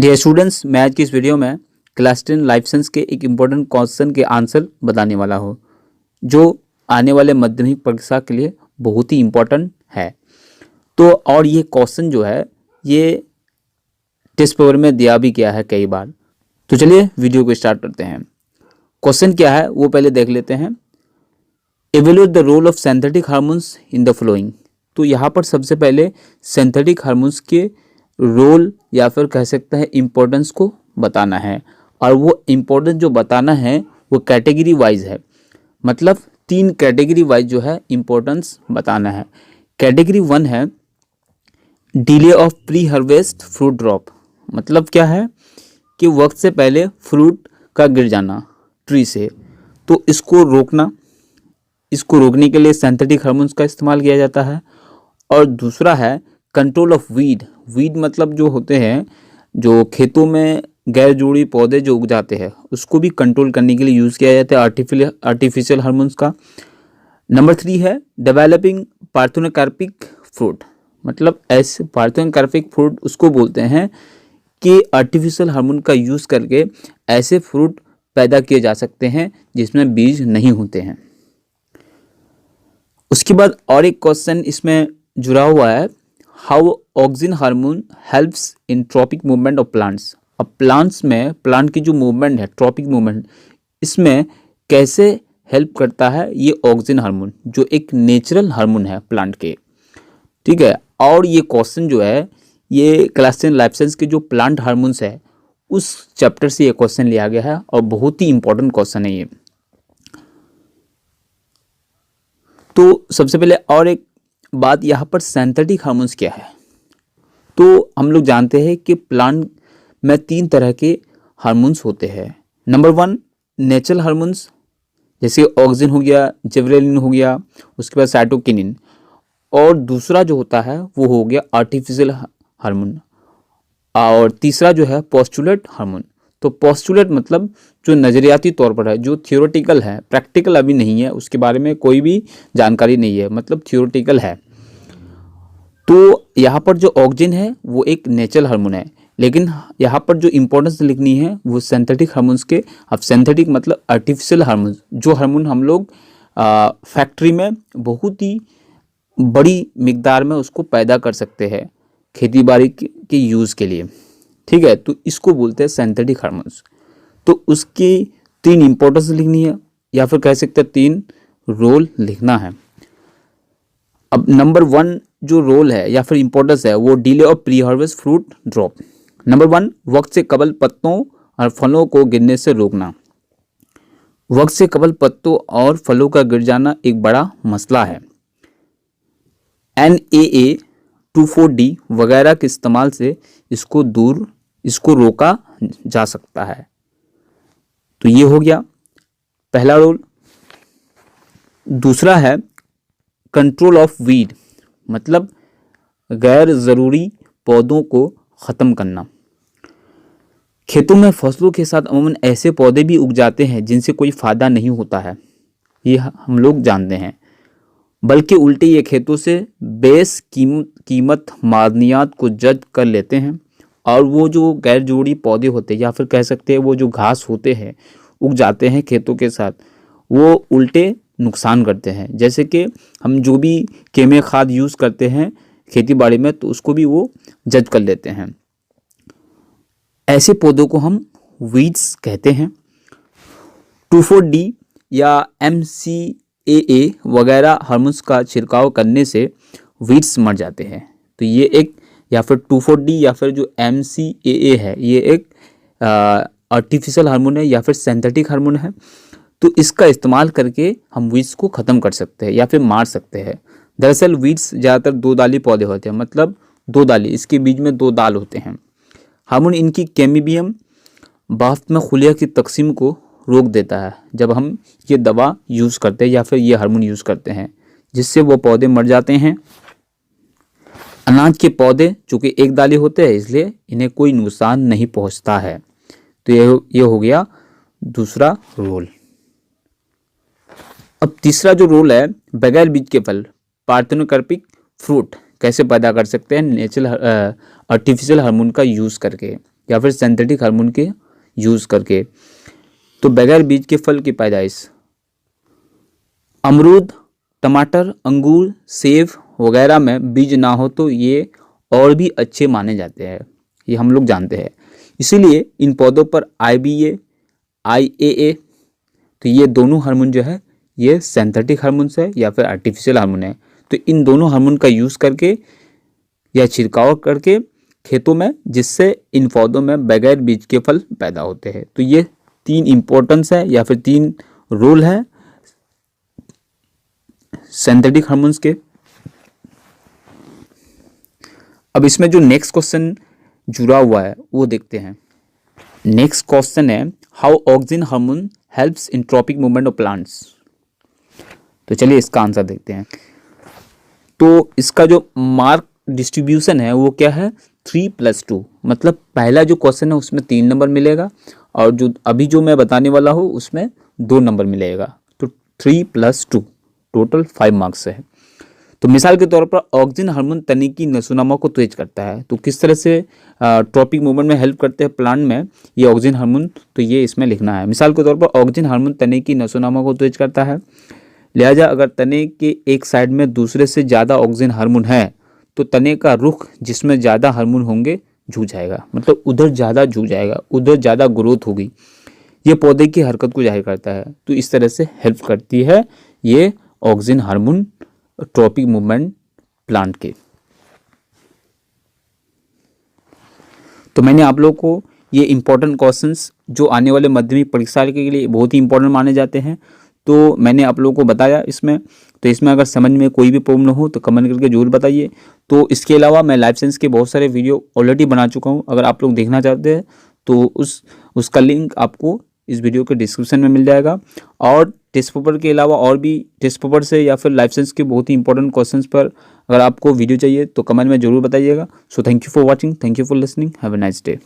Dear students, मैं आज की इस वीडियो में क्लास 10 लाइफ साइंस के एक इम्पोर्टेंट क्वेश्चन के आंसर बताने वाला हूँ जो आने वाले माध्यमिक परीक्षा के लिए बहुत ही इम्पोर्टेंट है। तो और ये क्वेश्चन जो है ये टेस्ट पेपर में दिया भी गया है कई बार। तो चलिए वीडियो को स्टार्ट करते हैं। क्वेश्चन क्या है वो पहले देख लेते हैं। Evaluate the role of synthetic hormones in the following. तो यहाँ पर सबसे पहले सिंथेटिक हार्मोन्स के रोल या फिर कह सकते हैं इम्पोर्टेंस को बताना है, और वो इम्पोर्टेंस जो बताना है वो कैटेगरी वाइज है। मतलब 3 कैटेगरी वाइज जो है इम्पोर्टेंस बताना है। कैटेगरी 1 है delay of pre harvest fruit drop. मतलब क्या है कि वक्त से पहले फ्रूट का गिर जाना ट्री से, तो इसको रोकना, इसको रोकने के लिए सिंथेटिक हार्मोन्स का इस्तेमाल किया जाता है। और दूसरा है कंट्रोल ऑफ वीड। वीड मतलब जो होते हैं जो खेतों में गैर जोड़ी पौधे जो उग जाते हैं उसको भी कंट्रोल करने के लिए यूज़ किया जाता है आर्टिफिशियल हार्मोन्स का। नंबर 3 है डेवलपिंग पार्थेनोकार्पिक फ्रूट। मतलब ऐसे पार्थेनोकार्पिक फ्रूट उसको बोलते हैं कि आर्टिफिशियल हार्मोन का यूज़ करके ऐसे फ्रूट पैदा किए जा सकते हैं जिसमें बीज नहीं होते हैं। उसके बाद और एक क्वेश्चन इसमें जुड़ा हुआ है, how auxin hormone helps in tropic movement of plants. अब प्लांट्स में प्लांट की जो मूवमेंट है ट्रॉपिक मूवमेंट, इसमें कैसे हेल्प करता है ये ऑक्सिन हार्मोन जो एक नेचुरल हार्मोन है प्लांट के। ठीक है, और ये क्वेश्चन जो है ये क्लास 10 लाइफ साइंस के जो प्लांट हार्मोन्स है उस चैप्टर से ये क्वेश्चन लिया गया है और बहुत ही इंपॉर्टेंट क्वेश्चन है ये। तो सबसे पहले और एक बात, यहाँ पर सिंथेटिक हार्मोन्स क्या है। तो हम लोग जानते हैं कि प्लांट में 3 तरह के हार्मोन्स होते हैं। नंबर 1 नेचुरल हार्मोन्स, जैसे ऑक्सिन हो गया, जिबरेलिन हो गया, उसके बाद साइटोकिनिन। और दूसरा जो होता है वो हो गया आर्टिफिशियल हार्मोन। और तीसरा जो है पोस्टुलेट हार्मोन। तो पोस्टुलेट मतलब जो नज़रियाती तौर पर है, जो थियोरेटिकल है, प्रैक्टिकल अभी नहीं है, उसके बारे में कोई भी जानकारी नहीं है, मतलब थियोरेटिकल है। तो यहाँ पर जो ऑक्सिन है वो एक नेचुरल हार्मोन है, लेकिन यहाँ पर जो इम्पोर्टेंस लिखनी है वो सिंथेटिक हार्मोन्स के। अब सिंथेटिक मतलब आर्टिफिशियल हार्मोन, जो हार्मोन हम लोग फैक्ट्री में बहुत ही बड़ी मिकदार में उसको पैदा कर सकते हैं खेती बाड़ी के यूज़ के लिए। ठीक है, तो इसको बोलते हैं सिंथेटिक हार्मोन्स। तो उसकी 3 इम्पोर्टेंस लिखनी है या फिर कह सकते हैं 3 रोल लिखना है। अब नंबर 1 जो रोल है या फिर इम्पोर्टेंस है वो delay of pre harvest fruit drop. Number 1 वक्त से कबल पत्तों और फलों को गिरने से रोकना। वक्त से कबल पत्तों और फलों का गिर जाना एक बड़ा मसला है। NAA 2,4-D वगैरह के इस्तेमाल से इसको रोका जा सकता है। तो ये हो गया पहला रोल। दूसरा है कंट्रोल ऑफ वीड, मतलब गैर ज़रूरी पौधों को ख़त्म करना। खेतों में फसलों के साथ अमूमन ऐसे पौधे भी उग जाते हैं जिनसे कोई फ़ायदा नहीं होता है, ये हम लोग जानते हैं, बल्कि उल्टे ये खेतों से बेस कीमत मादनियात को जज कर लेते हैं। और वो जो गैर जोड़ी पौधे होते हैं या फिर कह सकते हैं वो जो घास होते हैं उग जाते हैं खेतों के साथ, वो उल्टे नुकसान करते हैं। जैसे कि हम जो भी केमिकल खाद यूज़ करते हैं खेती बाड़ी में तो उसको भी वो जज कर लेते हैं। ऐसे पौधों को हम वीड्स कहते हैं। 2,4-D या MCAA वगैरह हार्मोन्स का छिड़काव करने से वीड्स मर जाते हैं। तो ये एक या फिर 2,4-D या फिर जो MCAA है ये एक आर्टिफिशियल हार्मोन है या फिर सिंथेटिक हार्मोन है। तो इसका इस्तेमाल करके हम वीड्स को ख़त्म कर सकते हैं या फिर मार सकते हैं। दरअसल वीड्स ज़्यादातर 2 दाली पौधे होते हैं, मतलब 2 दाली, इसके बीच में 2 दाल होते हैं। हार्मोन इनकी कैम्बियम बाफ्त में खुलिया की तकसीम को रोक देता है जब हम ये दवा यूज़ करते हैं या फिर ये हार्मोन यूज़ करते हैं, जिससे वो पौधे मर जाते हैं। अनाज के पौधे चूँकि एक दाली होते हैं इसलिए इन्हें कोई नुकसान नहीं पहुंचता है। तो ये हो गया दूसरा रोल। अब तीसरा जो रोल है बगैर बीज के फल पार्थेनोकार्पिक फ्रूट कैसे पैदा कर सकते हैं नेचुरल आर्टिफिशियल हार्मोन का यूज़ करके। या फिर सिंथेटिक हार्मोन के यूज़ करके। तो बगैर बीज के फल की पैदाइश, अमरूद, टमाटर, अंगूर, सेब वगैरह में बीज ना हो तो ये और भी अच्छे माने जाते हैं, ये हम लोग जानते हैं। इसीलिए इन पौधों पर IBA, IAA, तो ये दोनों हार्मोन जो है ये सिंथेटिक हार्मोन्स है या फिर आर्टिफिशियल हार्मोन है। तो इन दोनों हार्मोन का यूज़ करके या छिड़काव करके खेतों में, जिससे इन पौधों में बगैर बीज के फल पैदा होते हैं। तो ये 3 इम्पोर्टेंस है या फिर 3 रोल है सिंथेटिक हार्मोन्स के। अब इसमें जो नेक्स्ट क्वेश्चन जुड़ा हुआ है वो देखते हैं। नेक्स्ट क्वेश्चन है how auxin hormone helps in tropic movement of plants. तो चलिए इसका आंसर देखते हैं। तो इसका जो मार्क डिस्ट्रीब्यूशन है वो क्या है, 3+2। मतलब पहला जो क्वेश्चन है उसमें 3 नंबर मिलेगा और जो अभी जो मैं बताने वाला हूँ उसमें 2 नंबर मिलेगा। तो 3+2 टोटल 5 मार्क्स है। तो मिसाल के तौर पर ऑक्सिन हार्मोन तने की नसोनामा को तेज करता है। तो किस तरह से ट्रॉपिक मूवमेंट में हेल्प करते हैं प्लांट में ये ऑक्सिन हार्मोन, तो ये इसमें लिखना है। मिसाल के तौर पर ऑक्सिन हार्मोन तने की नसोनामा को तेज करता है, लिहाजा अगर तने के एक साइड में दूसरे से ज़्यादा ऑक्सिन हार्मोन है तो तने का रुख जिसमें ज़्यादा हार्मोन होंगे झुक जाएगा, मतलब उधर ज़्यादा झुक जाएगा, उधर ज़्यादा ग्रोथ होगी। ये पौधे की हरकत को जाहिर करता है। तो इस तरह से हेल्प करती है ये auxin hormone tropic movement plant के। तो मैंने आप लोगों को ये इंपॉर्टेंट क्वेश्चंस जो आने वाले माध्यमिक परीक्षा के लिए बहुत ही इंपॉर्टेंट माने जाते हैं, तो मैंने आप लोगों को बताया इसमें। तो इसमें अगर समझ में कोई भी प्रॉब्लम हो तो कमेंट करके जरूर बताइए। तो इसके अलावा मैं लाइफ साइंस के बहुत सारे वीडियो ऑलरेडी बना चुका हूँ, अगर आप लोग देखना चाहते हैं तो उसका लिंक आपको इस वीडियो के डिस्क्रिप्शन में मिल जाएगा। और टेस्ट पेपर के अलावा और भी टेस्ट पेपर से या फिर लाइफ साइंस के बहुत ही इंपॉर्टेंट क्वेश्चंस पर अगर आपको वीडियो चाहिए तो कमेंट में जरूर बताइएगा। So thank you for watching, thank you for listening, have a nice day.